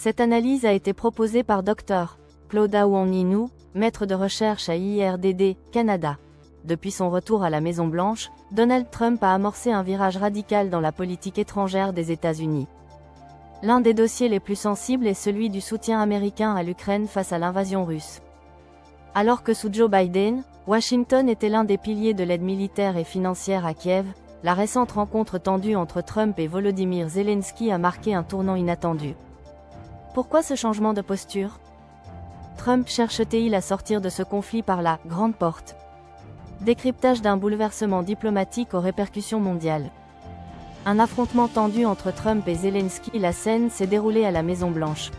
Cette analyse a été proposée par Dr. Claude Aouan-Ninou, maître de recherche à IRDD, Canada. Depuis son retour à la Maison-Blanche, Donald Trump a amorcé un virage radical dans la politique étrangère des États-Unis. L'un des dossiers les plus sensibles est celui du soutien américain à l'Ukraine face à l'invasion russe. Alors que sous Joe Biden, Washington était l'un des piliers de l'aide militaire et financière à Kiev, la récente rencontre tendue entre Trump et Volodymyr Zelensky a marqué un tournant inattendu. Pourquoi ce changement de posture? Trump cherche-t-il à sortir de ce conflit par la « grande porte » ? Décryptage d'un bouleversement diplomatique aux répercussions mondiales. Un affrontement tendu entre Trump et Zelensky. La scène s'est déroulée à la Maison-Blanche.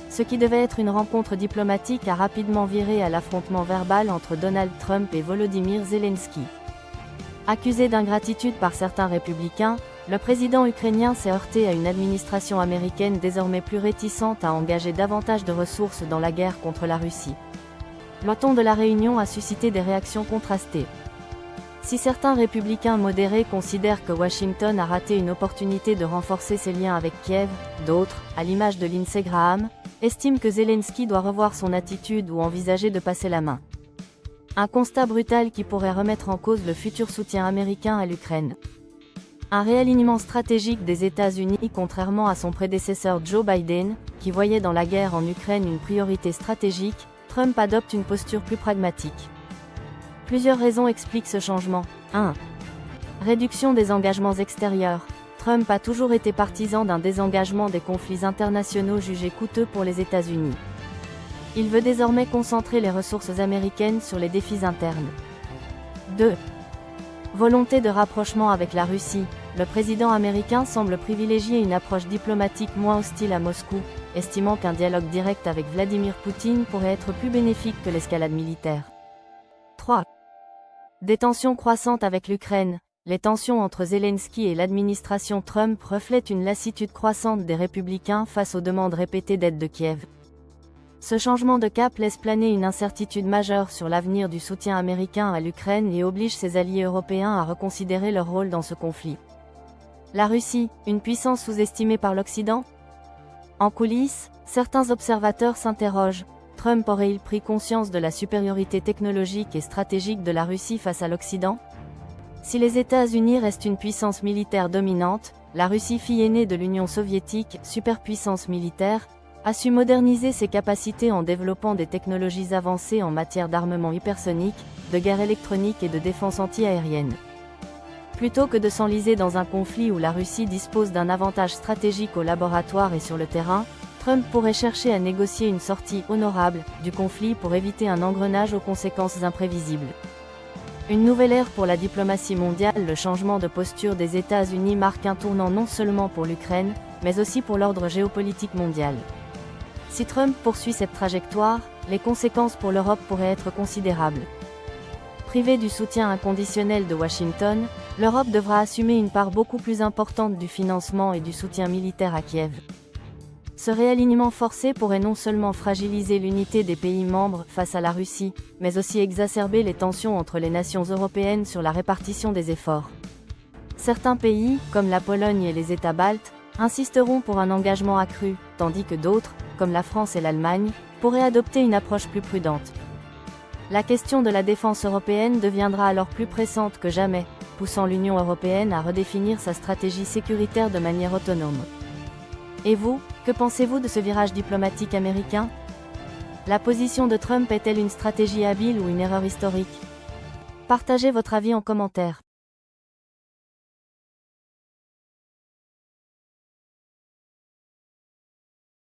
Ce qui devait être une rencontre diplomatique a rapidement viré à l'affrontement verbal entre Donald Trump et Volodymyr Zelensky. Accusé d'ingratitude par certains républicains, le président ukrainien s'est heurté à une administration américaine désormais plus réticente à engager davantage de ressources dans la guerre contre la Russie. Le ton de la réunion a suscité des réactions contrastées. Si certains républicains modérés considèrent que Washington a raté une opportunité de renforcer ses liens avec Kiev, d'autres, à l'image de Lindsey Graham, estiment que Zelensky doit revoir son attitude ou envisager de passer la main. Un constat brutal qui pourrait remettre en cause le futur soutien américain à l'Ukraine. Un réalignement stratégique des États-Unis, contrairement à son prédécesseur Joe Biden, qui voyait dans la guerre en Ukraine une priorité stratégique, Trump adopte une posture plus pragmatique. Plusieurs raisons expliquent ce changement. 1. Réduction des engagements extérieurs. Trump a toujours été partisan d'un désengagement des conflits internationaux jugés coûteux pour les États-Unis. Il veut désormais concentrer les ressources américaines sur les défis internes. 2. Volonté de rapprochement avec la Russie. Le président américain semble privilégier une approche diplomatique moins hostile à Moscou, estimant qu'un dialogue direct avec Vladimir Poutine pourrait être plus bénéfique que l'escalade militaire. 3. Des tensions croissantes avec l'Ukraine. Les tensions entre Zelensky et l'administration Trump reflètent une lassitude croissante des républicains face aux demandes répétées d'aide de Kiev. Ce changement de cap laisse planer une incertitude majeure sur l'avenir du soutien américain à l'Ukraine et oblige ses alliés européens à reconsidérer leur rôle dans ce conflit. La Russie, une puissance sous-estimée par l'Occident? En coulisses, certains observateurs s'interrogent. Trump aurait-il pris conscience de la supériorité technologique et stratégique de la Russie face à l'Occident? Si les États-Unis restent une puissance militaire dominante, la Russie, fille aînée de l'Union soviétique, superpuissance militaire, a su moderniser ses capacités en développant des technologies avancées en matière d'armement hypersonique, de guerre électronique et de défense anti-aérienne. Plutôt que de s'enliser dans un conflit où la Russie dispose d'un avantage stratégique au laboratoire et sur le terrain, Trump pourrait chercher à négocier une sortie honorable du conflit pour éviter un engrenage aux conséquences imprévisibles. Une nouvelle ère pour la diplomatie mondiale. Le changement de posture des États-Unis marque un tournant non seulement pour l'Ukraine, mais aussi pour l'ordre géopolitique mondial. Si Trump poursuit cette trajectoire, les conséquences pour l'Europe pourraient être considérables. Privée du soutien inconditionnel de Washington, l'Europe devra assumer une part beaucoup plus importante du financement et du soutien militaire à Kiev. Ce réalignement forcé pourrait non seulement fragiliser l'unité des pays membres face à la Russie, mais aussi exacerber les tensions entre les nations européennes sur la répartition des efforts. Certains pays, comme la Pologne et les États baltes, insisteront pour un engagement accru, tandis que d'autres, comme la France et l'Allemagne, pourraient adopter une approche plus prudente. La question de la défense européenne deviendra alors plus pressante que jamais, poussant l'Union européenne à redéfinir sa stratégie sécuritaire de manière autonome. Et vous, que pensez-vous de ce virage diplomatique américain? La position de Trump est-elle une stratégie habile ou une erreur historique? Partagez votre avis en commentaire.